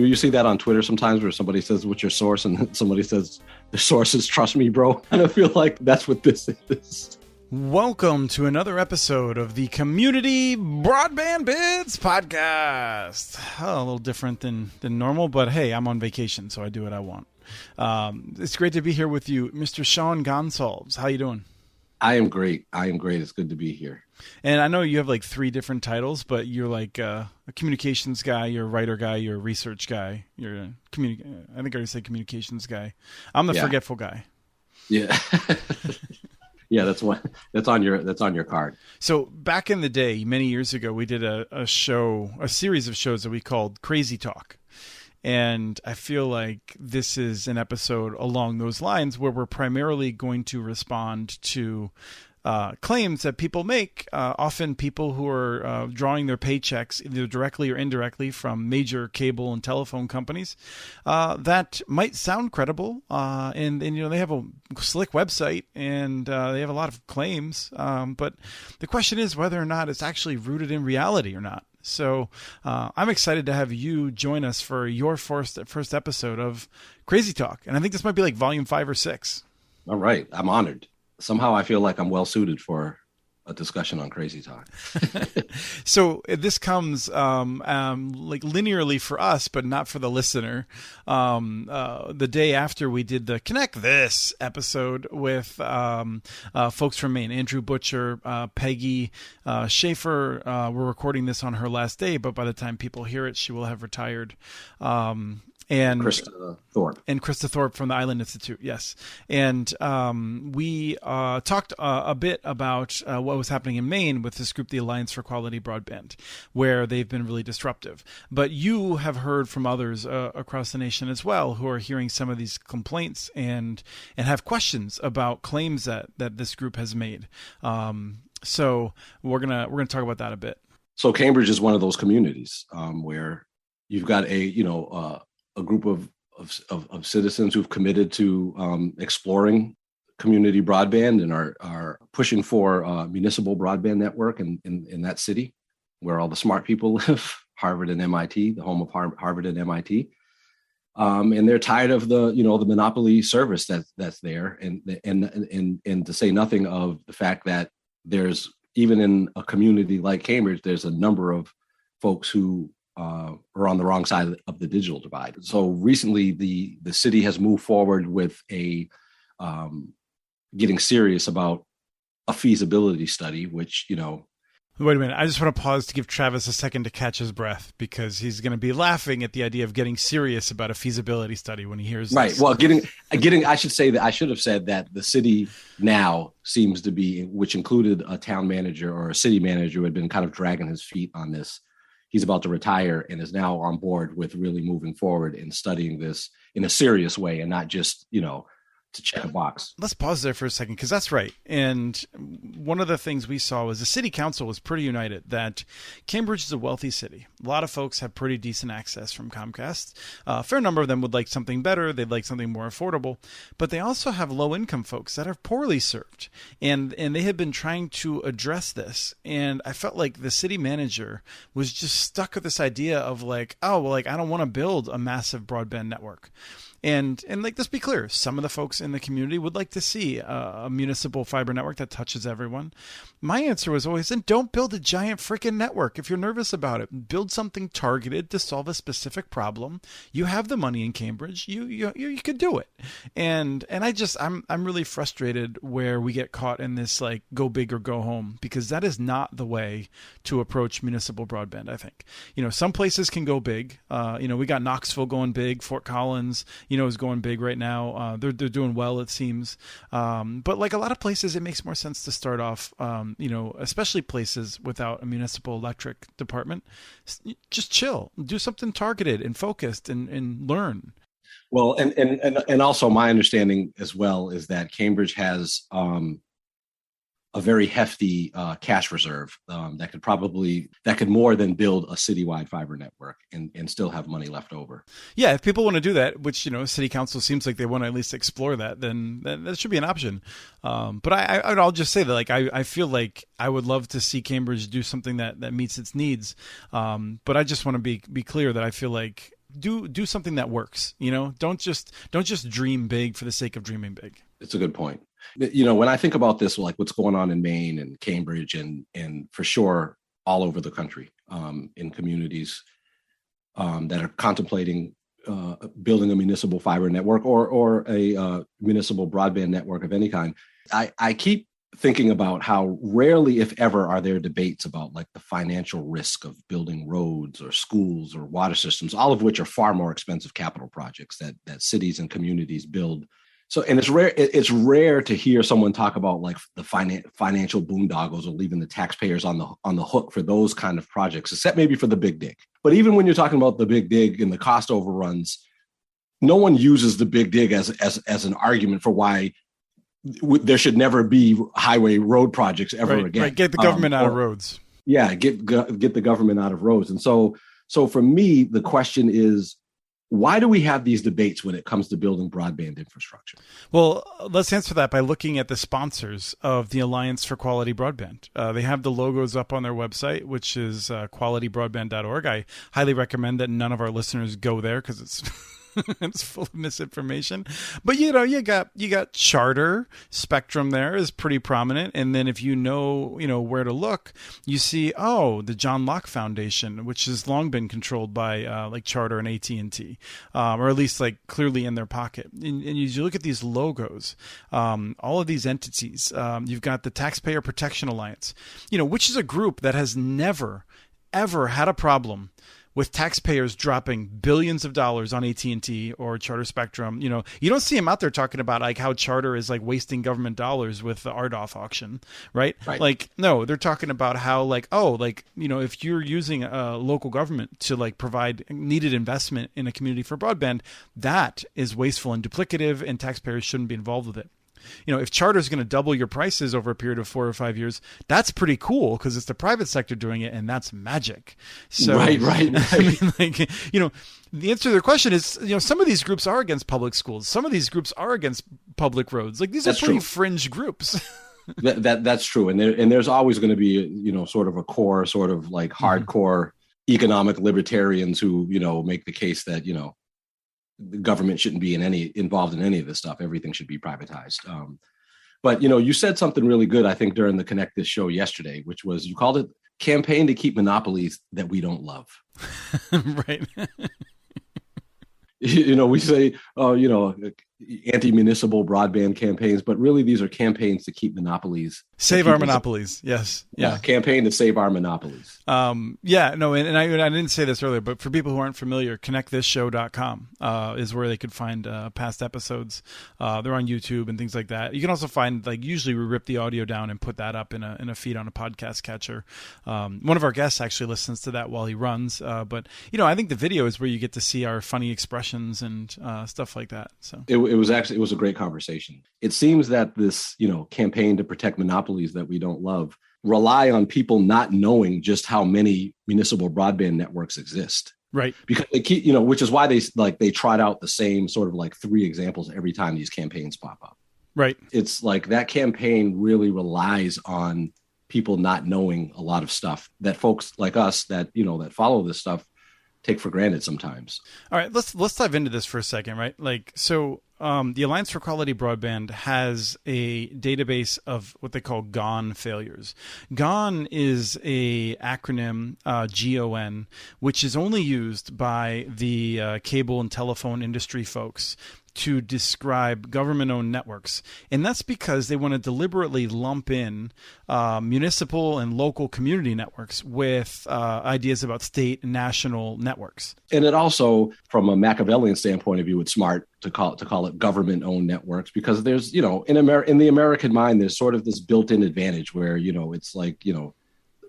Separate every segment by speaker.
Speaker 1: you see that on Twitter sometimes where somebody says, "What's your source?" and somebody says, "The source is trust me, bro." And I feel like that's what this is.
Speaker 2: Welcome to another episode of the Community Broadband Bids podcast. Oh, a little different than normal, but hey, I'm on vacation, so I do what I want. It's great to be here with you, Mr. Sean Gonsalves. How you doing?
Speaker 1: I am great. It's good to be here.
Speaker 2: And I know you have like 3 different titles, but you're like a communications guy, you're a writer guy, you're a research guy, you're a I think I already said communications guy. I'm the forgetful guy.
Speaker 1: Yeah. Yeah, that's on your card.
Speaker 2: So back in the day, many years ago, we did a series of shows that we called Crazy Talk. And I feel like this is an episode along those lines where we're primarily going to respond to claims that people make, often people who are drawing their paychecks either directly or indirectly from major cable and telephone companies that might sound credible. And you know, they have a slick website and they have a lot of claims. But the question is whether or not it's actually rooted in reality or not. So I'm excited to have you join us for your first episode of Crazy Talk. And I think this might be like volume 5 or 6.
Speaker 1: All right. I'm honored. Somehow I feel like I'm well suited for a discussion on Crazy Talk.
Speaker 2: So this comes like linearly for us, but not for the listener. The day after we did the Connect This episode with folks from Maine, Andrew Butcher, Peggy Schaefer. We're recording this on her last day, but by the time people hear it, she will have retired. And
Speaker 1: Krista Thorpe.
Speaker 2: And Krista Thorpe from the Island Institute, yes. And we talked a bit about what was happening in Maine with this group, the Alliance for Quality Broadband, where they've been really disruptive. But you have heard from others across the nation as well who are hearing some of these complaints and have questions about claims that this group has made. So we're gonna talk about that a bit.
Speaker 1: So Cambridge is one of those communities where you've got a group of citizens who've committed to exploring community broadband and are pushing for a municipal broadband network in that city where all the smart people live, Harvard and MIT, the home of Harvard and MIT. And they're tired of the monopoly service that's there. And to say nothing of the fact that there's, even in a community like Cambridge, there's a number of folks who are on the wrong side of the digital divide. So recently, the city has moved forward with getting serious about a feasibility study, which, you know.
Speaker 2: Wait a minute. I just want to pause to give Travis a second to catch his breath because he's going to be laughing at the idea of getting serious about a feasibility study when he hears
Speaker 1: right.
Speaker 2: This.
Speaker 1: Well, I should have said that the city now seems to be, which included a town manager or a city manager who had been kind of dragging his feet on this. He's about to retire and is now on board with really moving forward and studying this in a serious way and not just, to check a box.
Speaker 2: Let's pause there for a second because that's right. And one of the things we saw was the city council was pretty united that Cambridge is a wealthy city. A lot of folks have pretty decent access from Comcast. A fair number of them would like something better. They'd like something more affordable. But they also have low-income folks that are poorly served. And they had been trying to address this. And I felt like the city manager was just stuck with this idea of like, oh, well, like I don't want to build a massive broadband network. And like, let's be clear, some of the folks in the community would like to see a municipal fiber network that touches everyone. My answer was always, then don't build a giant freaking network. If you're nervous about it, build something targeted to solve a specific problem. You have the money in Cambridge. You could do it. And I'm really frustrated where we get caught in this like go big or go home, because that is not the way to approach municipal broadband. I think, some places can go big. We got Knoxville going big, Fort Collins, is going big right now. They're doing well, it seems. But like a lot of places, it makes more sense to start off, especially places without a municipal electric department. Just chill, do something targeted and focused and learn.
Speaker 1: Well, and also my understanding as well is that Cambridge has a very hefty cash reserve that could more than build a citywide fiber network and still have money left over.
Speaker 2: Yeah, if people want to do that, which city council seems like they want to at least explore that, then that should be an option. But I'll just say that I feel like I would love to see Cambridge do something that meets its needs. But I just want to be clear that I feel like do something that works. Don't just dream big for the sake of dreaming big.
Speaker 1: It's a good point. When I think about this, like what's going on in Maine and Cambridge and for sure all over the country, in communities that are contemplating building a municipal fiber network or a municipal broadband network of any kind, I keep thinking about how rarely, if ever, are there debates about like the financial risk of building roads or schools or water systems, all of which are far more expensive capital projects that cities and communities build. So, and it's rare to hear someone talk about like the financial boondoggles or leaving the taxpayers on the hook for those kind of projects, except maybe for the big dig. But even when you're talking about the big dig and the cost overruns, no one uses the big dig as an argument for why there should never be highway road projects ever again.
Speaker 2: Right. Get the government out of roads.
Speaker 1: Yeah, get the government out of roads. And so for me, the question is, why do we have these debates when it comes to building broadband infrastructure?
Speaker 2: Well, let's answer that by looking at the sponsors of the Alliance for Quality Broadband. They have the logos up on their website, which is qualitybroadband.org. I highly recommend that none of our listeners go there because it's it's full of misinformation. But you got Charter. Spectrum there is pretty prominent, and then if you know where to look, you see the John Locke Foundation, which has long been controlled by like Charter and AT&T, or at least like clearly in their pocket. And you look at these logos, all of these entities. You've got the Taxpayer Protection Alliance, which is a group that has never ever had a problem with taxpayers dropping billions of dollars on AT&T or Charter Spectrum. You don't see them out there talking about like how Charter is like wasting government dollars with the RDOF auction, right? Like, no, they're talking about how if you're using a local government to like provide needed investment in a community for broadband, that is wasteful and duplicative, and taxpayers shouldn't be involved with it. If Charter is going to double your prices over a period of 4 or 5 years, that's pretty cool because it's the private sector doing it, and that's magic. So,
Speaker 1: right.
Speaker 2: I mean, the answer to their question is, some of these groups are against public schools. Some of these groups are against public roads. Like, these are pretty fringe groups.
Speaker 1: That's true. And there's always going to be, sort of a core, sort of like hardcore economic libertarians who, make the case that, the government shouldn't be involved in any of this stuff. Everything should be privatized. But, you said something really good, I think, during the Connect This show yesterday, which was you called it campaign to keep monopolies that we don't love.
Speaker 2: Right.
Speaker 1: We say, anti-municipal broadband campaigns, but really these are campaigns to keep monopolies.
Speaker 2: Save our monopolies. Yes.
Speaker 1: Yeah. Campaign to save our monopolies.
Speaker 2: And I didn't say this earlier, but for people who aren't familiar, connectthisshow.com is where they could find past episodes. They're on YouTube and things like that. You can also find, like, usually we rip the audio down and put that up in a feed on a podcast catcher. One of our guests actually listens to that while he runs. But I think the video is where you get to see our funny expressions and stuff like that. So
Speaker 1: it was a great conversation. It seems that this, campaign to protect monopolies that we don't love rely on people not knowing just how many municipal broadband networks exist.
Speaker 2: Right.
Speaker 1: Because they keep, which is why they trot out the same sort of like 3 examples every time these campaigns pop up.
Speaker 2: Right.
Speaker 1: It's like that campaign really relies on people not knowing a lot of stuff that folks like us that follow this stuff take for granted sometimes.
Speaker 2: All right, let's dive into this for a second, right? Like, so the Alliance for Quality Broadband has a database of what they call GONE failures. GONE is a acronym, GON, which is only used by the cable and telephone industry folks to describe government-owned networks. And that's because they want to deliberately lump in municipal and local community networks with ideas about state and national networks.
Speaker 1: And it also, from a Machiavellian standpoint of view, it's smart to call it government-owned networks because there's, in the American mind, there's sort of this built-in advantage where, it's like,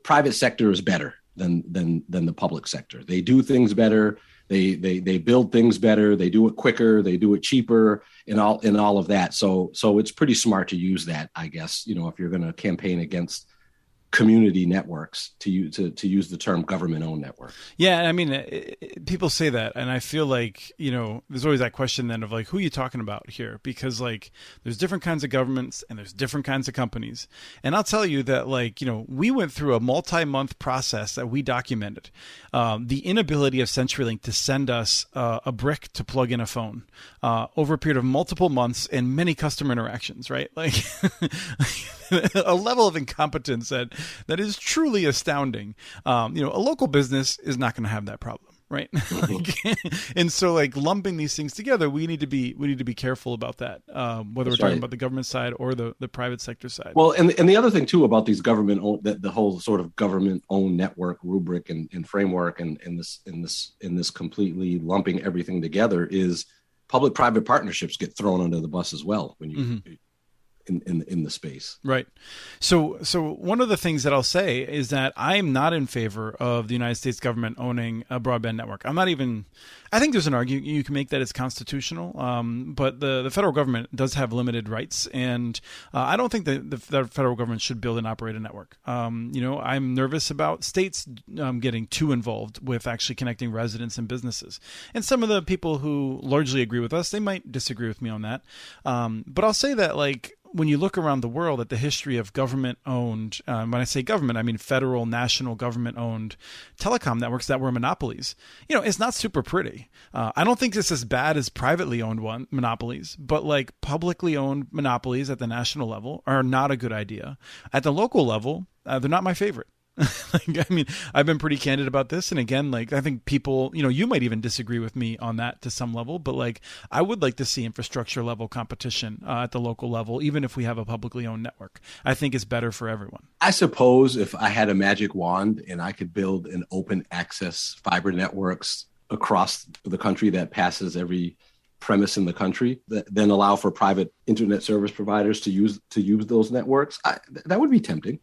Speaker 1: private sector is better than the public sector. They do things better. They build things better. They do it quicker. They do it cheaper, and all of that. So it's pretty smart to use that, I guess. If you're going to campaign against community networks, to use the term government-owned network.
Speaker 2: Yeah, I mean, people say that, and I feel like, there's always that question then of like, who are you talking about here? Because like, there's different kinds of governments and there's different kinds of companies. And I'll tell you that like, we went through a multi-month process that we documented. The inability of CenturyLink to send us a brick to plug in a phone over a period of multiple months and many customer interactions, right? Like a level of incompetence that is truly astounding. A local business is not going to have that problem, right? And so, like, lumping these things together, we need to be careful about that, whether we're talking about the government side or the private sector side.
Speaker 1: Well, and the other thing too about these government-owned, the whole sort of government-owned network rubric and framework, and in this completely lumping everything together, is public-private partnerships get thrown under the bus as well when you. In the space.
Speaker 2: Right. So one of the things that I'll say is that I'm not in favor of the United States government owning a broadband network. I think there's an argument you can make that it's constitutional, but the federal government does have limited rights, and I don't think that the federal government should build and operate a network. I'm nervous about states getting too involved with actually connecting residents and businesses. And some of the people who largely agree with us, they might disagree with me on that. But I'll say that, like, when you look around the world at the history of government-owned, when I say government, I mean federal, national government-owned telecom networks that were monopolies, it's not super pretty. I don't think it's as bad as privately owned monopolies, but like publicly owned monopolies at the national level are not a good idea. At the local level, they're not my favorite. I've been pretty candid about this. And again, like, I think people, you might even disagree with me on that to some level, but like, I would like to see infrastructure level competition at the local level, even if we have a publicly owned network. I think it's better for everyone.
Speaker 1: I suppose if I had a magic wand and I could build an open access fiber networks across the country that passes every premise in the country, then allow for private internet service providers to use those networks, that would be tempting.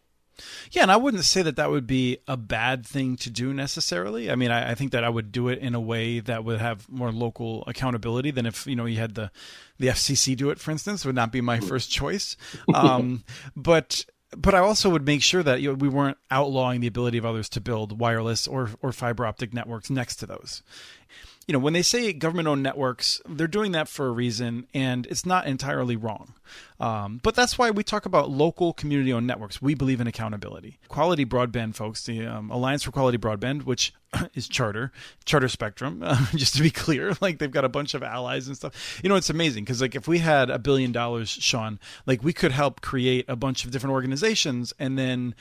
Speaker 2: Yeah, and I wouldn't say that would be a bad thing to do necessarily. I mean, I think that I would do it in a way that would have more local accountability than if, you had the FCC do it, for instance, would not be my first choice. But I also would make sure that we weren't outlawing the ability of others to build wireless or fiber optic networks next to those. When they say government-owned networks, they're doing that for a reason, and it's not entirely wrong. But that's why we talk about local community-owned networks. We believe in accountability. Quality Broadband folks, the Alliance for Quality Broadband, which is Charter Spectrum, just to be clear, like they've got a bunch of allies and stuff. It's amazing because like if we had $1 billion, Sean, like we could help create a bunch of different organizations and then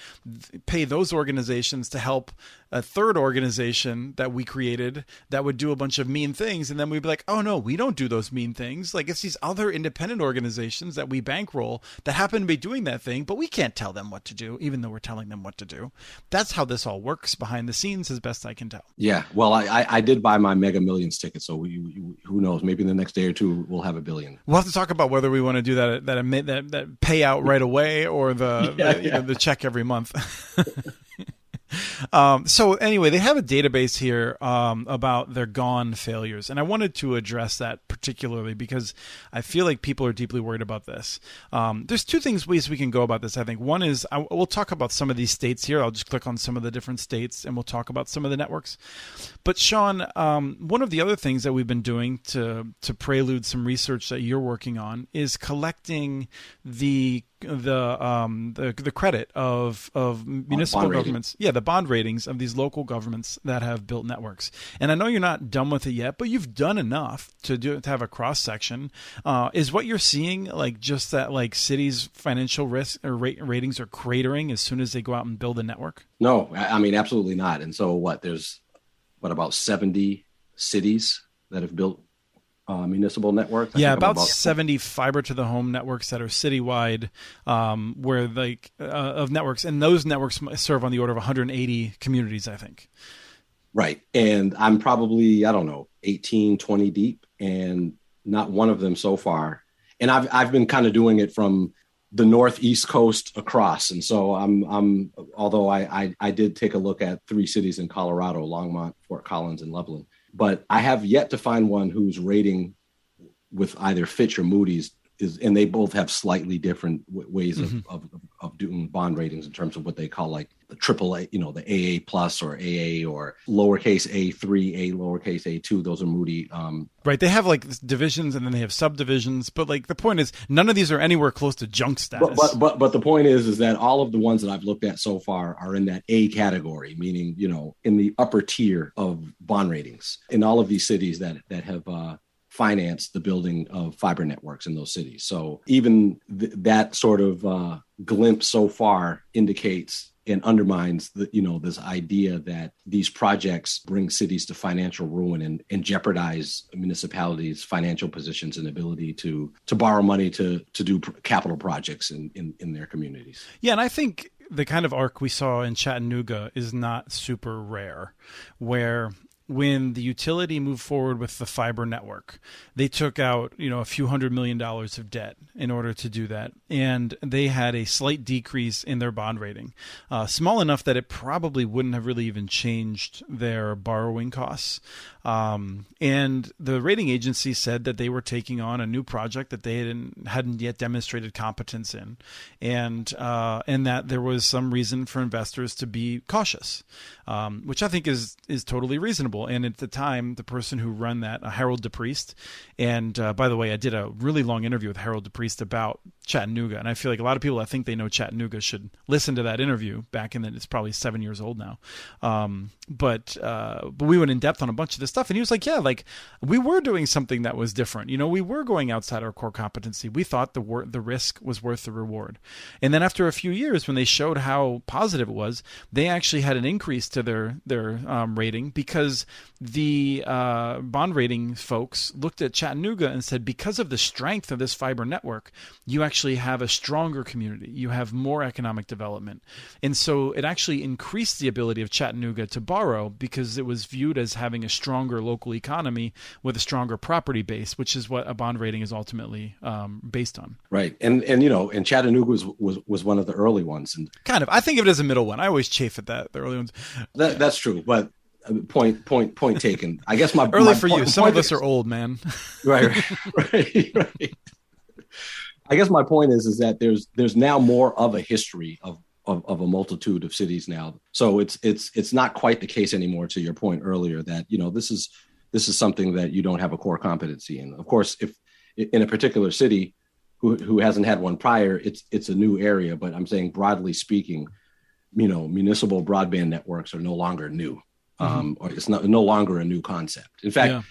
Speaker 2: pay those organizations to help a third organization that we created that would do a bunch of mean things. And then we'd be like, oh no, we don't do those mean things. Like it's these other independent organizations that we bankroll that happen to be doing that thing, but we can't tell them what to do, even though we're telling them what to do. That's how this all works behind the scenes, as best I can tell.
Speaker 1: Yeah, well, I did buy my Mega Millions ticket, so who knows? Maybe in the next day or two we'll have $1 billion.
Speaker 2: We'll have to talk about whether we want to do that payout right away or the check every month. So anyway, they have a database here about their GONE failures, and I wanted to address that particularly because I feel like people are deeply worried about this. There's ways we can go about this, I think. One is we'll talk about some of these states here. I'll just click on some of the different states, and we'll talk about some of the networks. But Sean, one of the other things that we've been doing to prelude some research that you're working on is collecting the credit of municipal governments. Yeah, the bond ratings of these local governments that have built networks. And I know you're not done with it yet, but you've done enough to have a cross section. Is what you're seeing like just that like cities' financial risk or ratings are cratering as soon as they go out and build a network?
Speaker 1: No, I mean absolutely not. And so there's about 70 cities that have built municipal networks.
Speaker 2: Yeah, about 70 fiber to the home networks that are citywide, where like of networks, and those networks serve on the order of 180 communities, I think.
Speaker 1: Right, and I'm probably 18, 20 deep, and not one of them so far. And I've been kind of doing it from the northeast coast across, and so I'm although I did take a look at 3 cities in Colorado: Longmont, Fort Collins, and Loveland. But I have yet to find one whose rating with either Fitch or Moody's and they both have slightly different ways
Speaker 2: Mm-hmm.
Speaker 1: of doing bond ratings in terms of what they call like the triple A, the AA plus or AA or lowercase A3, A lowercase A2. Those are Moody.
Speaker 2: Right. They have like divisions and then they have subdivisions, but like the point is none of these are anywhere close to junk status.
Speaker 1: But the point is that all of the ones that I've looked at so far are in that A category, meaning, in the upper tier of bond ratings in all of these cities that have finance the building of fiber networks in those cities. So even that sort of glimpse so far indicates and undermines this idea that these projects bring cities to financial ruin and jeopardize municipalities' financial positions and ability to borrow money to do capital projects in their communities.
Speaker 2: Yeah, and I think the kind of arc we saw in Chattanooga is not super rare, where when the utility moved forward with the fiber network, they took out, a few $100 million of debt in order to do that. And they had a slight decrease in their bond rating, small enough that it probably wouldn't have really even changed their borrowing costs. And the rating agency said that they were taking on a new project that they hadn't yet demonstrated competence in, and that there was some reason for investors to be cautious, which I think is totally reasonable. And at the time, the person who ran that, Harold DePriest, and by the way, I did a really long interview with Harold DePriest about Chattanooga, and I feel like a lot of people that think they know Chattanooga should listen to that interview back in it's probably 7 years old now. But we went in depth on a bunch of this stuff, and he was like, yeah, like we were doing something that was different. We were going outside our core competency. We thought the risk was worth the reward. And then after a few years, when they showed how positive it was, they actually had an increase to their rating because the bond rating folks looked at Chattanooga and said, because of the strength of this fiber network, you actually have a stronger community. You have more economic development. And so it actually increased the ability of Chattanooga to borrow because it was viewed as having a stronger local economy with a stronger property base, which is what a bond rating is ultimately based on.
Speaker 1: Right. And Chattanooga was one of the early ones. And
Speaker 2: kind of. I think of it as a middle one. I always chafe at that, the early ones.
Speaker 1: That's true. But point taken. I guess my
Speaker 2: early
Speaker 1: my
Speaker 2: for
Speaker 1: point,
Speaker 2: you. Some of us are old, man.
Speaker 1: Right. I guess my point is that there's now more of a history of a multitude of cities now. So it's not quite the case anymore, to your point earlier, that this is something that you don't have a core competency in. Of course, if in a particular city who hasn't had one prior, it's a new area. But I'm saying, broadly speaking, municipal broadband networks are no longer new. Or it's no longer a new concept. In fact,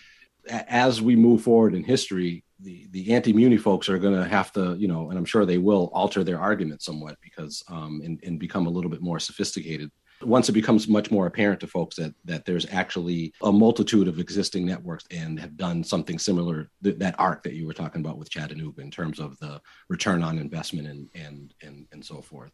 Speaker 1: as we move forward in history, the anti-muni folks are going to have to, and I'm sure they will, alter their argument somewhat because and become a little bit more sophisticated. Once it becomes much more apparent to folks that there's actually a multitude of existing networks and have done something similar, that arc that you were talking about with Chattanooga in terms of the return on investment and so forth.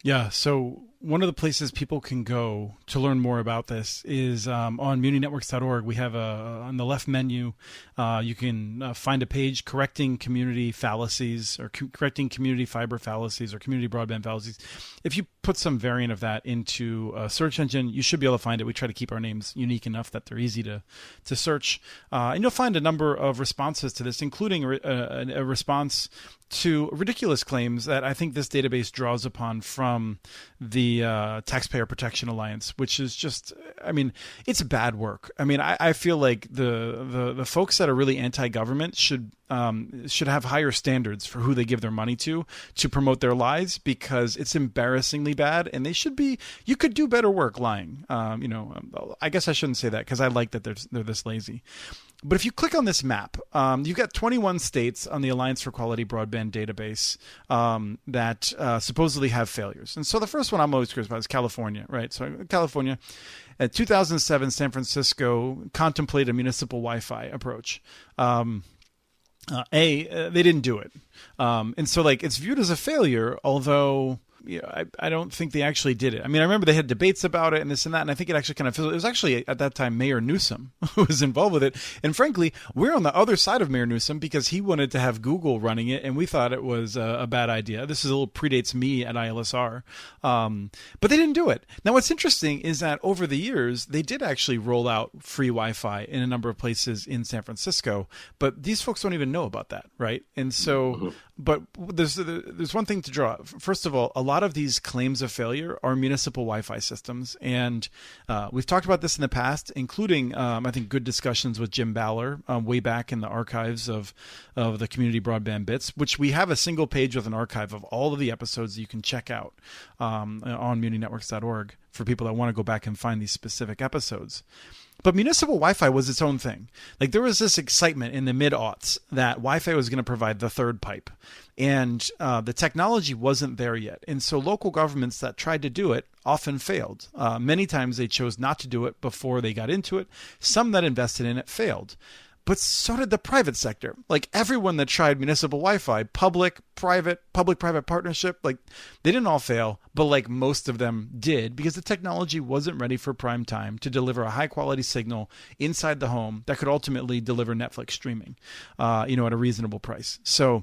Speaker 2: Yeah, so one of the places people can go to learn more about this is on muninetworks.org. We have on the left menu, you can find a page correcting community fallacies or correcting community fiber fallacies or community broadband fallacies. If you put some variant of that into a search engine, you should be able to find it. We try to keep our names unique enough that they're easy to search. And you'll find a number of responses to this, including a response to ridiculous claims that I think this database draws upon from the Taxpayer Protection Alliance, which is just, it's bad work. I feel like the folks that are really anti-government should have higher standards for who they give their money to promote their lies, because it's embarrassingly bad, and you could do better work lying. I guess I shouldn't say that because I like that they're this lazy. But if you click on this map, you've got 21 states on the Alliance for Quality Broadband database that supposedly have failures. And so the first one I'm always curious about is California, right? So California, in 2007, San Francisco contemplated a municipal Wi-Fi approach. They didn't do it. And so it's viewed as a failure, although I don't think they actually did it. I mean, I remember they had debates about it and this and that, and I think it actually kind of fizzled. It was actually at that time Mayor Newsom who was involved with it. And frankly, we're on the other side of Mayor Newsom because he wanted to have Google running it, and we thought it was a bad idea. This is a little predates me at ILSR. But they didn't do it. Now, what's interesting is that over the years, they did actually roll out free Wi-Fi in a number of places in San Francisco, but these folks don't even know about that, right? And so, but there's one thing to draw. First of all, a lot of these claims of failure are municipal Wi-Fi systems, and we've talked about this in the past, including I think good discussions with Jim Baller way back in the archives of the Community Broadband Bits, which we have a single page with an archive of all of the episodes that you can check out on muninetworks.org for people that want to go back and find these specific episodes. But municipal Wi-Fi was its own thing. Like, there was this excitement in the mid-aughts that Wi-Fi was going to provide the third pipe. And the technology wasn't there yet. And so local governments that tried to do it often failed. Many times they chose not to do it before they got into it. Some that invested in it failed. But so did the private sector. Like, everyone that tried municipal Wi-Fi, public-private partnership, like, they didn't all fail, but like most of them did, because the technology wasn't ready for prime time to deliver a high-quality signal inside the home that could ultimately deliver Netflix streaming, at a reasonable price. So.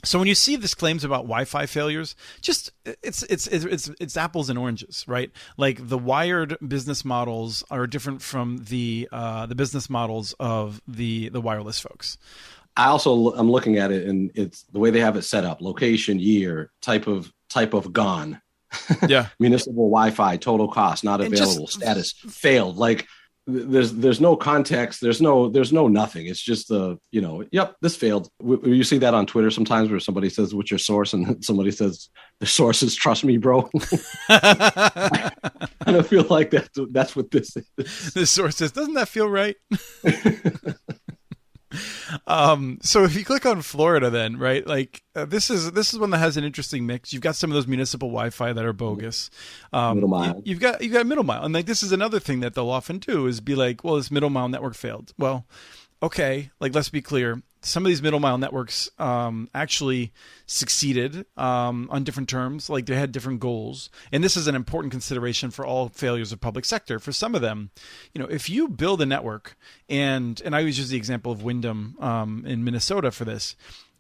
Speaker 2: So when you see these claims about Wi-Fi failures, just it's apples and oranges, right? Like, the wired business models are different from the business models of the wireless folks.
Speaker 1: I'm looking at it, and it's the way they have it set up: location, year, type of gone.
Speaker 2: Yeah.
Speaker 1: Municipal Wi-Fi, total cost, not available, status, failed. Like, there's no context. There's no nothing. It's just yep, this failed. You see that on Twitter sometimes where somebody says, "What's your source?" and somebody says, "The source is trust me, bro." I don't feel like that's what this is.
Speaker 2: The source says, "Doesn't that feel right?" So if you click on Florida, then, right, like this is one that has an interesting mix. You've got some of those municipal Wi-Fi that are bogus.
Speaker 1: Middle mile.
Speaker 2: You've got middle mile, and like, this is another thing that they'll often do is be like, well, this middle mile network failed. Well, okay, like, let's be clear. Some of these middle mile networks actually succeeded on different terms. Like, they had different goals. And this is an important consideration for all failures of public sector. For some of them, if you build a network, and I always use the example of Wyndham in Minnesota for this.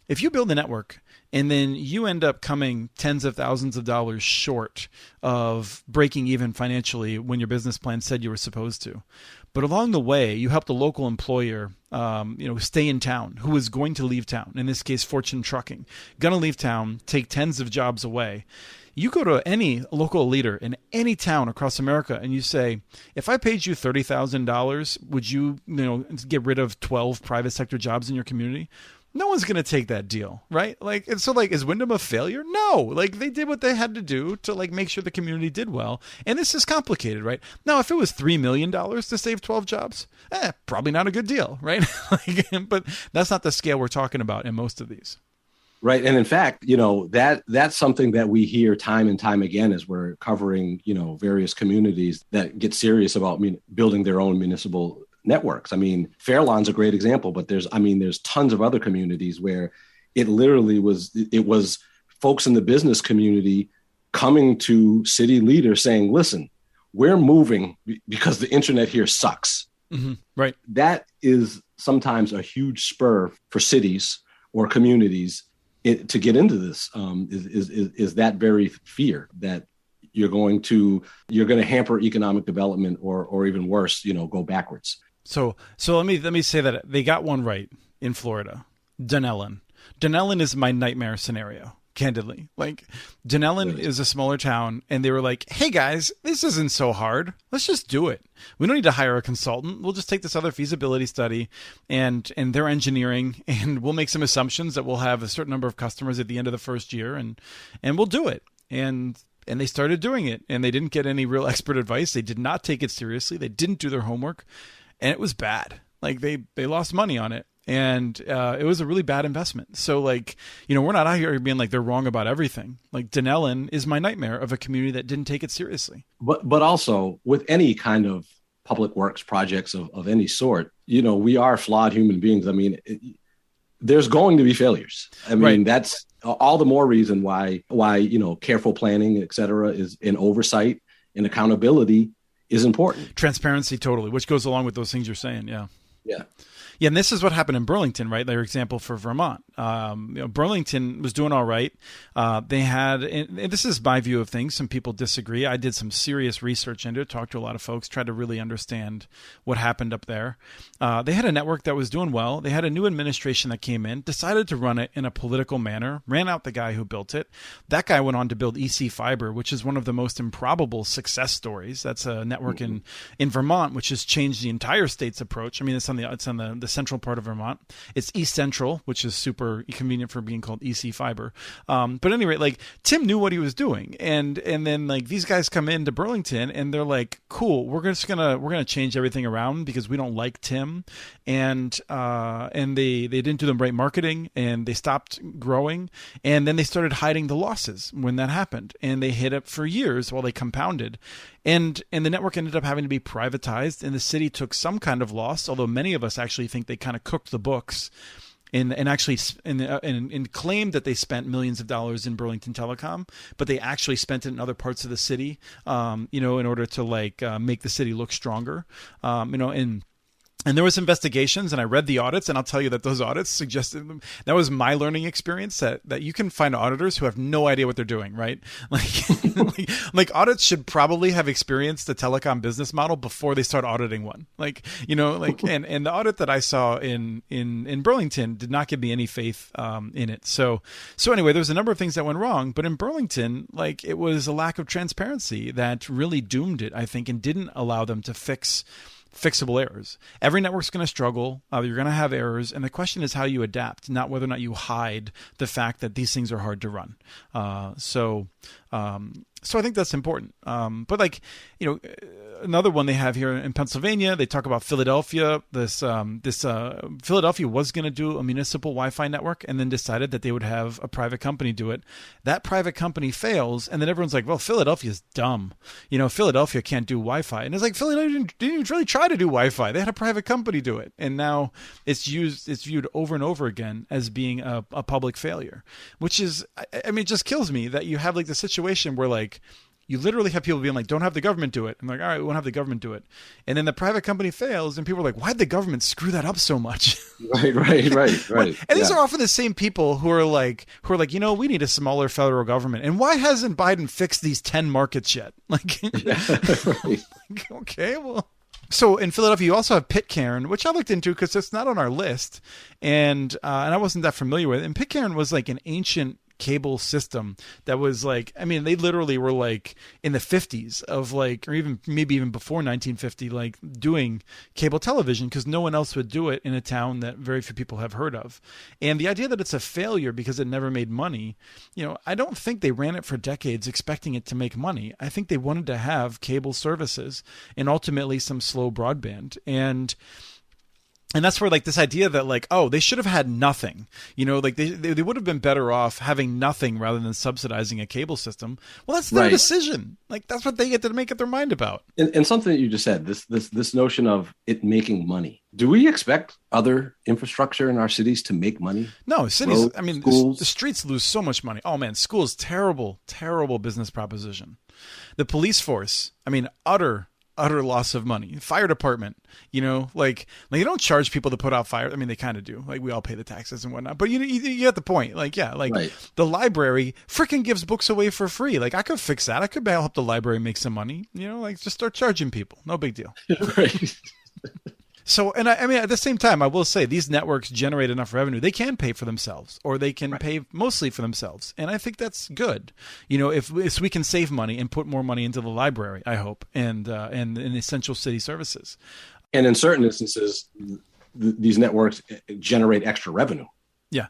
Speaker 2: If you build a network and then you end up coming tens of thousands of dollars short of breaking even financially when your business plan said you were supposed to, but along the way you helped a local employer, stay in town, who was going to leave town. In this case, Fortune Trucking, going to leave town, take tens of jobs away. You go to any local leader in any town across America and you say, if I paid you $30,000, would you, get rid of 12 private sector jobs in your community? No one's going to take that deal, right? Like, and so, like, is Wyndham a failure? No, like, they did what they had to do to, like, make sure the community did well. And this is complicated, right? Now, if it was $3 million to save 12 jobs, probably not a good deal, right? But that's not the scale we're talking about in most of these.
Speaker 1: Right. And in fact, that's something that we hear time and time again as we're covering, various communities that get serious about building their own municipal networks. I mean, Fairlawn's a great example, but there's tons of other communities where it literally was folks in the business community coming to city leaders saying, listen, we're moving because the internet here sucks.
Speaker 2: Mm-hmm. Right.
Speaker 1: That is sometimes a huge spur for cities or communities to get into this, is that very fear that you're going to hamper economic development or even worse, go backwards.
Speaker 2: So let me say that they got one right in Florida. Dunellen is my nightmare scenario, candidly. Like, Dunellen is a smaller town, and they were like, hey guys, this isn't so hard. Let's just do it. We don't need to hire a consultant. We'll just take this other feasibility study and their engineering, and we'll make some assumptions that we'll have a certain number of customers at the end of the first year, and we'll do it. And they started doing it, and they didn't get any real expert advice. They did not take it seriously. They didn't do their homework. And it was bad. Like, they lost money on it. And it was a really bad investment. So, like, we're not out here being like they're wrong about everything. Like, Dunellen is my nightmare of a community that didn't take it seriously.
Speaker 1: But also, with any kind of public works projects of any sort, we are flawed human beings. I mean, there's going to be failures. I mean,
Speaker 2: Right.
Speaker 1: that's all the more reason why careful planning, et cetera, is in oversight and accountability is important.
Speaker 2: Transparency, totally, which goes along with those things you're saying. Yeah.
Speaker 1: Yeah.
Speaker 2: Yeah, and this is what happened in Burlington, right? Their example for Vermont. Burlington was doing all right. They had, and this is my view of things. Some people disagree. I did some serious research into it, talked to a lot of folks, tried to really understand what happened up there. They had a network that was doing well. They had a new administration that came in, decided to run it in a political manner, ran out the guy who built it. That guy went on to build EC Fiber, which is one of the most improbable success stories. That's a network in Vermont, which has changed the entire state's approach. I mean, it's on the central part of Vermont. It's East Central, which is super convenient for being called EC Fiber. But at any rate, like Tim knew what he was doing, and then like these guys come into Burlington and they're like, "Cool, we're gonna change everything around because we don't like Tim," and they didn't do the right marketing and they stopped growing, and then they started hiding the losses when that happened, and they hid it for years while they compounded. And the network ended up having to be privatized, and the city took some kind of loss, although many of us actually think they kind of cooked the books and claimed that they spent millions of dollars in Burlington Telecom, but they actually spent it in other parts of the city, in order to make the city look stronger, and there was investigations, and I read the audits, and I'll tell you that those audits suggested, that was my learning experience, that you can find auditors who have no idea what they're doing, right? Like audits should probably have experienced the telecom business model before they start auditing one. And the audit that I saw in Burlington did not give me any faith in it. So anyway, there was a number of things that went wrong, but in Burlington, like it was a lack of transparency that really doomed it, I think, and didn't allow them to fixable errors. Every network's going to struggle. You're going to have errors. And the question is how you adapt, not whether or not you hide the fact that these things are hard to run. So I think that's important. But another one they have here in Pennsylvania, they talk about Philadelphia. Philadelphia was going to do a municipal Wi-Fi network and then decided that they would have a private company do it. That private company fails, and then everyone's like, well, Philadelphia's dumb. Philadelphia can't do Wi-Fi. And it's like, Philadelphia didn't even really try to do Wi-Fi. They had a private company do it. And now it's viewed over and over again as being a public failure, which is, I mean, it just kills me that you have like the situation where like, you literally have people being like, don't have the government do it. And like, all right, we won't have the government do it. And then the private company fails and people are like, why'd the government screw that up so much?
Speaker 1: Right.
Speaker 2: And these are often the same people who are like, we need a smaller federal government. And why hasn't Biden fixed these 10 markets yet? Like,
Speaker 1: Right.
Speaker 2: Okay, well. So in Philadelphia, you also have Pitcairn, which I looked into because it's not on our list. And I wasn't that familiar with it. And Pitcairn was like an ancient cable system that was like, I mean, they literally were like in the 50s of like, or even maybe even before 1950, like doing cable television because no one else would do it in a town that very few people have heard of. And the idea that it's a failure because it never made money, I don't think they ran it for decades expecting it to make money. I think they wanted to have cable services and ultimately some slow broadband. And that's where like this idea that like, oh, they should have had nothing, like they would have been better off having nothing rather than subsidizing a cable system. Well, that's their decision. Like that's what they get to make up their mind about.
Speaker 1: And something that you just said, this notion of it making money. Do we expect other infrastructure in our cities to make money?
Speaker 2: No, cities.
Speaker 1: Roads,
Speaker 2: I mean,
Speaker 1: schools.
Speaker 2: The streets lose so much money. Oh man, schools, terrible business proposition. The police force. I mean, utter loss of money. Fire department, like you don't charge people to put out fire. I mean, they kind of do. Like we all pay the taxes and whatnot. But you get the point. Like, yeah, like right. The library freaking gives books away for free. Like I could fix that. I could help the library make some money. Like just start charging people. No big deal.
Speaker 1: Right.
Speaker 2: So, and I mean, at the same time, I will say these networks generate enough revenue. They can pay for themselves or they can pay mostly for themselves. And I think that's good. If we can save money and put more money into the library, I hope, and in essential city services.
Speaker 1: And in certain instances, these networks generate extra revenue.
Speaker 2: Yeah,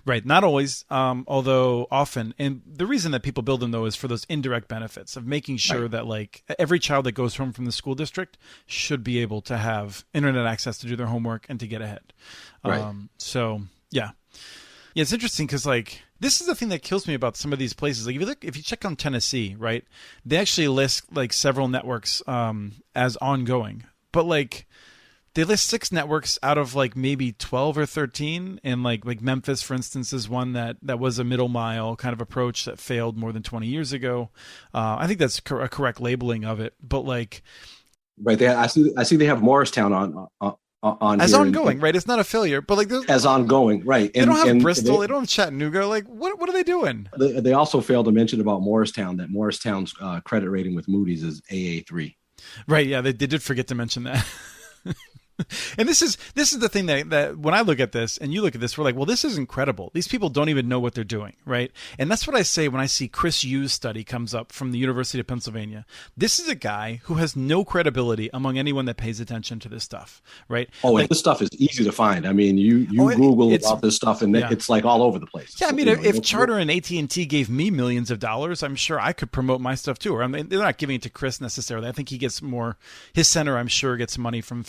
Speaker 2: right. Not always, although often. And the reason that people build them, though, is for those indirect benefits of making sure that like every child that goes home from the school district should be able to have internet access to do their homework and to get ahead.
Speaker 1: Right.
Speaker 2: So, yeah. Yeah, it's interesting because like this is the thing that kills me about some of these places. Like if you check on Tennessee, right, they actually list like several networks as ongoing. But like they list 6 networks out of like maybe 12 or 13, and like Memphis, for instance, is one that was a middle mile kind of approach that failed more than 20 years ago. I think that's a correct labeling of it, but like,
Speaker 1: right. I see they have Morristown on
Speaker 2: as
Speaker 1: here
Speaker 2: ongoing, right? It's not a failure, but like
Speaker 1: as ongoing, right?
Speaker 2: They don't have Bristol, they don't have Chattanooga. Like, what are they doing?
Speaker 1: They also failed to mention about Morristown that Morristown's credit rating with Moody's is AA3.
Speaker 2: Right. Yeah, they did forget to mention that. And this is the thing that when I look at this and you look at this, we're like, well, this is incredible. These people don't even know what they're doing, right? And that's what I say when I see Chris Yu's study comes up from the University of Pennsylvania. This is a guy who has no credibility among anyone that pays attention to this stuff, right?
Speaker 1: Oh, like, and this stuff is easy to find. I mean, you Google about this stuff and it's like all over the place.
Speaker 2: Yeah, I mean, if Charter and AT&T gave me millions of dollars, I'm sure I could promote my stuff too. Or I mean, they're not giving it to Chris necessarily. I think he gets more. His center, I'm sure, gets money from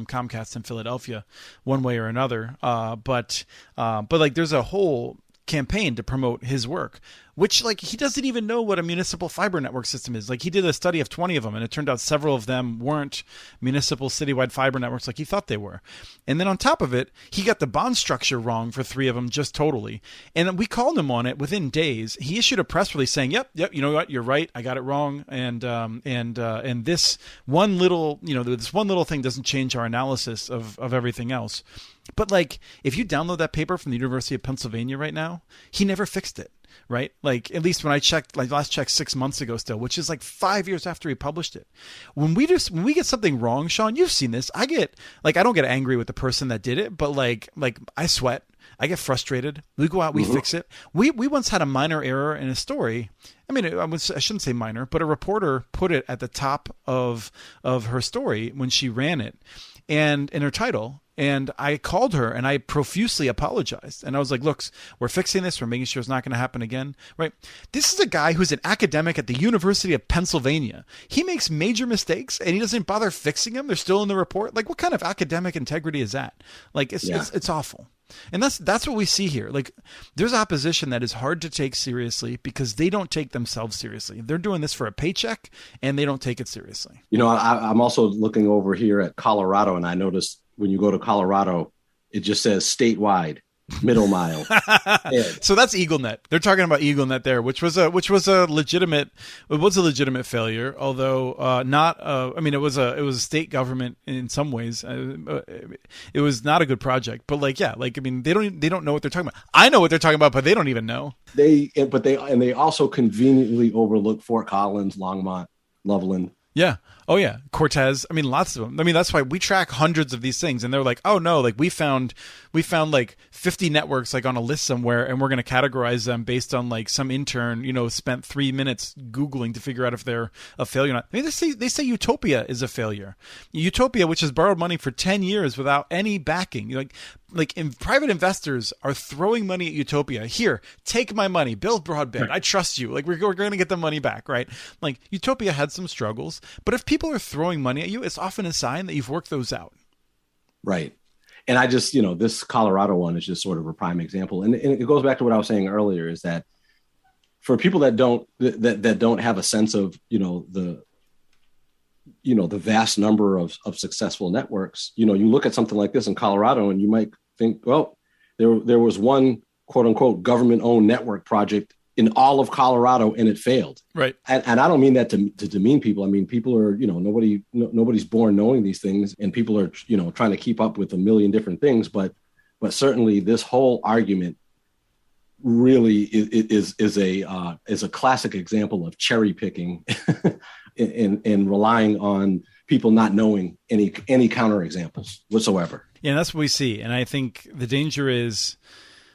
Speaker 2: Comcast in Philadelphia, one way or another. But like, there's a whole campaign to promote his work, which like he doesn't even know what a municipal fiber network system is. Like, he did a study of 20 of them, and it turned out several of them weren't municipal citywide fiber networks like he thought they were. And then on top of it, he got the bond structure wrong for 3 of them, just totally. And we called him on it within days. He issued a press release saying, "Yep, you know what? You're right. I got it wrong. And this one little, this one little thing doesn't change our analysis of everything else." But like, if you download that paper from the University of Pennsylvania right now, he never fixed it. Right? Like, at least when I checked, like last checked 6 months ago still, which is like 5 years after he published it. When we get something wrong, Sean, you've seen this. I don't get angry with the person that did it, but like I sweat. I get frustrated. We go out, we fix it. We once had a minor error in a story. I mean, I shouldn't say minor, but a reporter put it at the top of her story when she ran it, and in her title. And I called her and I profusely apologized. And I was like, look, we're fixing this. We're making sure it's not going to happen again. Right. This is a guy who's an academic at the University of Pennsylvania. He makes major mistakes and he doesn't bother fixing them. They're still in the report. Like, what kind of academic integrity is that? Like, it's awful. And that's what we see here. Like, there's opposition that is hard to take seriously because they don't take themselves seriously. They're doing this for a paycheck and they don't take it seriously.
Speaker 1: I'm also looking over here at Colorado, and I noticed when you go to Colorado, it just says statewide, middle mile.
Speaker 2: So that's EagleNet. They're talking about EagleNet there, which was a legitimate failure, although not. I mean, it was a state government in some ways. It was not a good project, but I mean, they don't know what they're talking about. I know what they're talking about, but they don't even know.
Speaker 1: They also conveniently overlook Fort Collins, Longmont, Loveland.
Speaker 2: Yeah. Oh yeah. Cortez. I mean, lots of them. I mean, that's why we track hundreds of these things, and they're like, oh no, like we found like 50 networks like on a list somewhere, and we're going to categorize them based on like some intern, spent 3 minutes Googling to figure out if they're a failure or not. I mean, they say Utopia is a failure. Utopia, which has borrowed money for 10 years without any backing. Private investors are throwing money at Utopia. Here, take my money, build broadband. I trust you. Like, we're going to get the money back, right? Like, Utopia had some struggles, but if people are throwing money at you, it's often a sign that you've worked those out.
Speaker 1: Right. And I just, this Colorado one is just sort of a prime example. And it goes back to what I was saying earlier, is that for people that don't have a sense of, the vast number of successful networks, you look at something like this in Colorado and you might think, well, there was one quote unquote government owned network project in all of Colorado and it failed. Right. And I don't mean that to demean people. I mean, people are, nobody's born knowing these things, and people are, trying to keep up with a million different things. But certainly this whole argument really is a classic example of cherry picking and relying on people not knowing any counterexamples whatsoever.
Speaker 2: Yeah, that's what we see. And I think the danger is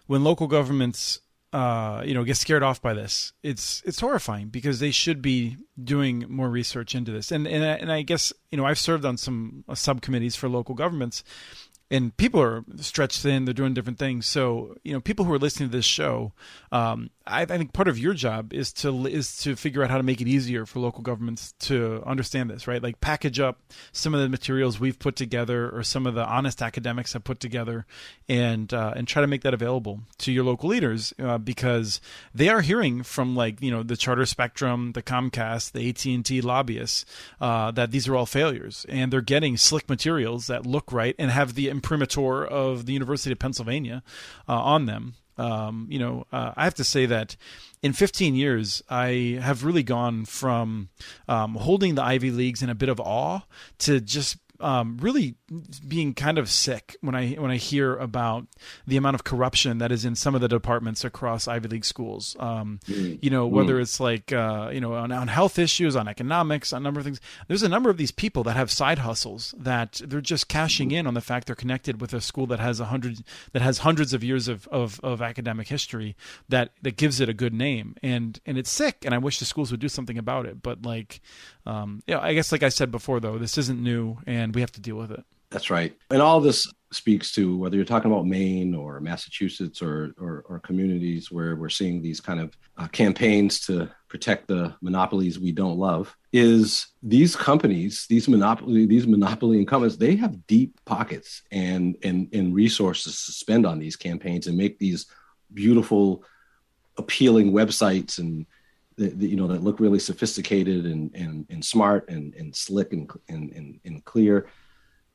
Speaker 2: when local governments get scared off by this. It's horrifying because they should be doing more research into this. And I guess, I've served on some subcommittees for local governments, and people are stretched thin. They're doing different things. So, people who are listening to this show, I think part of your job is to figure out how to make it easier for local governments to understand this, right? Like package up some of the materials we've put together or some of the honest academics have put together, and try to make that available to your local leaders, because they are hearing from the Charter Spectrum, the Comcast, the AT&T lobbyists, that these are all failures, and they're getting slick materials that look right and have the imprimatur of the University of Pennsylvania on them. I have to say that in 15 years, I have really gone from holding the Ivy Leagues in a bit of awe to just really being kind of sick when I hear about the amount of corruption that is in some of the departments across Ivy League schools. Whether it's on health issues, on economics, on a number of things. There's a number of these people that have side hustles that they're just cashing in on the fact they're connected with a school that has hundreds of years of academic history that gives it a good name, and it's sick. And I wish the schools would do something about it. But I guess like I said before, though, this isn't new, and we have to deal with it.
Speaker 1: That's right. And all this speaks to whether you're talking about Maine or Massachusetts or communities where we're seeing these kind of campaigns to protect the monopolies we don't love, is these companies, these monopoly incumbents, they have deep pockets and resources to spend on these campaigns and make these beautiful, appealing websites and that look really sophisticated and smart and slick and clear.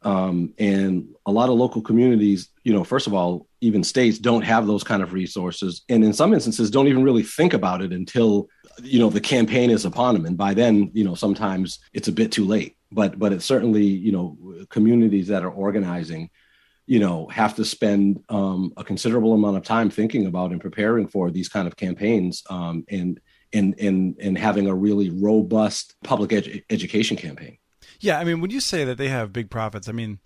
Speaker 1: And a lot of local communities, first of all, even states don't have those kind of resources. And in some instances, don't even really think about it until, the campaign is upon them. And by then, sometimes it's a bit too late. But it's certainly, communities that are organizing, have to spend a considerable amount of time thinking about and preparing for these kind of campaigns, and having a really robust public education campaign.
Speaker 2: Yeah, I mean, when you say that they have big profits, I mean,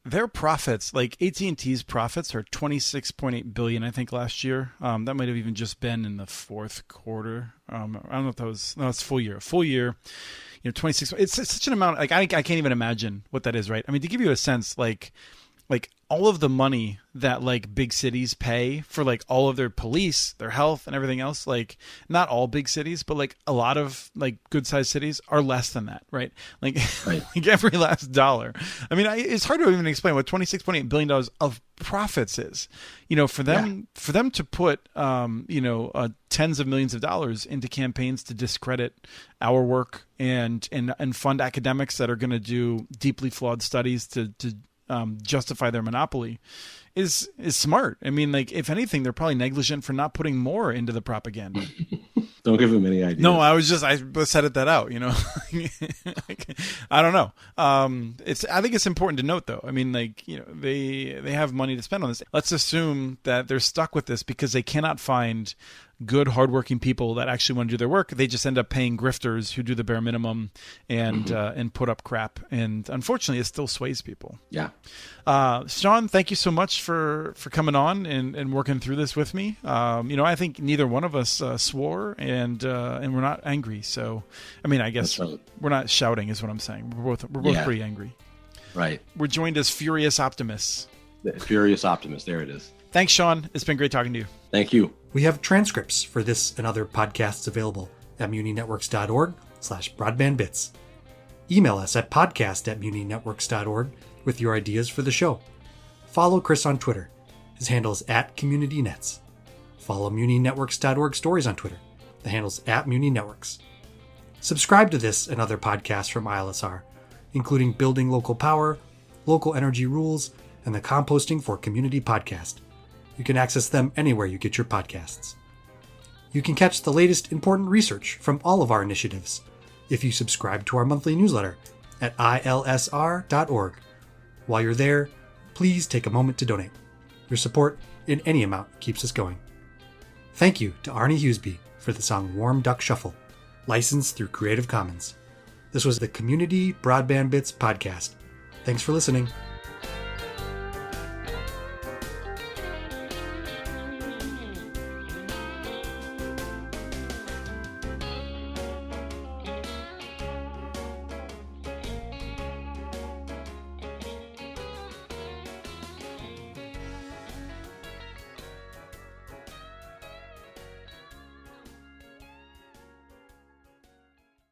Speaker 2: their profits, like AT&T's profits, are $26.8 billion, I think, last year. That might have even just been in the fourth quarter. I don't know if it's full year. Full year, 26. It's such an amount. Like I can't even imagine what that is, right? I mean, to give you a sense, like all of the money that big cities pay for all of their police, their health, and everything else, not all big cities, but a lot of good sized cities are less than that, right?
Speaker 1: Right.
Speaker 2: Every last dollar. I mean, it's hard to even explain what $26.8 billion of profits is. For them to put tens of millions of dollars into campaigns to discredit our work and fund academics that are going to do deeply flawed studies to justify their monopoly is smart. I mean, if anything, they're probably negligent for not putting more into the propaganda.
Speaker 1: Don't give them any ideas.
Speaker 2: No, I said that out, I don't know. I think it's important to note, though. I mean, they have money to spend on this. Let's assume that they're stuck with this because they cannot find good, hardworking people that actually want to do their work. They just end up paying grifters who do the bare minimum and put up crap. And unfortunately, it still sways people.
Speaker 1: Yeah.
Speaker 2: Sean, thank you so much for coming on and working through this with me. I think neither one of us swore and we're not angry. So, I mean, I guess
Speaker 1: right.
Speaker 2: We're not shouting is what I'm saying. We're both pretty angry.
Speaker 1: Right.
Speaker 2: We're joined as furious optimists.
Speaker 1: Furious optimist. There it is.
Speaker 2: Thanks, Sean. It's been great talking to you.
Speaker 1: Thank you.
Speaker 3: We have transcripts for this and other podcasts available at muninetworks.org/broadbandbits. Email us at podcast@muninetworks.org with your ideas for the show. Follow Chris on Twitter. His handle is @CommunityNets. Follow muninetworks.org stories on Twitter. The handle's @muninetworks. Subscribe to this and other podcasts from ILSR, including Building Local Power, Local Energy Rules, and the Composting for Community podcast. You can access them anywhere you get your podcasts. You can catch the latest important research from all of our initiatives if you subscribe to our monthly newsletter at ilsr.org. While you're there, please take a moment to donate. Your support in any amount keeps us going. Thank you to Arnie Huseby for the song Warm Duck Shuffle, licensed through Creative Commons. This was the Community Broadband Bits podcast. Thanks for listening.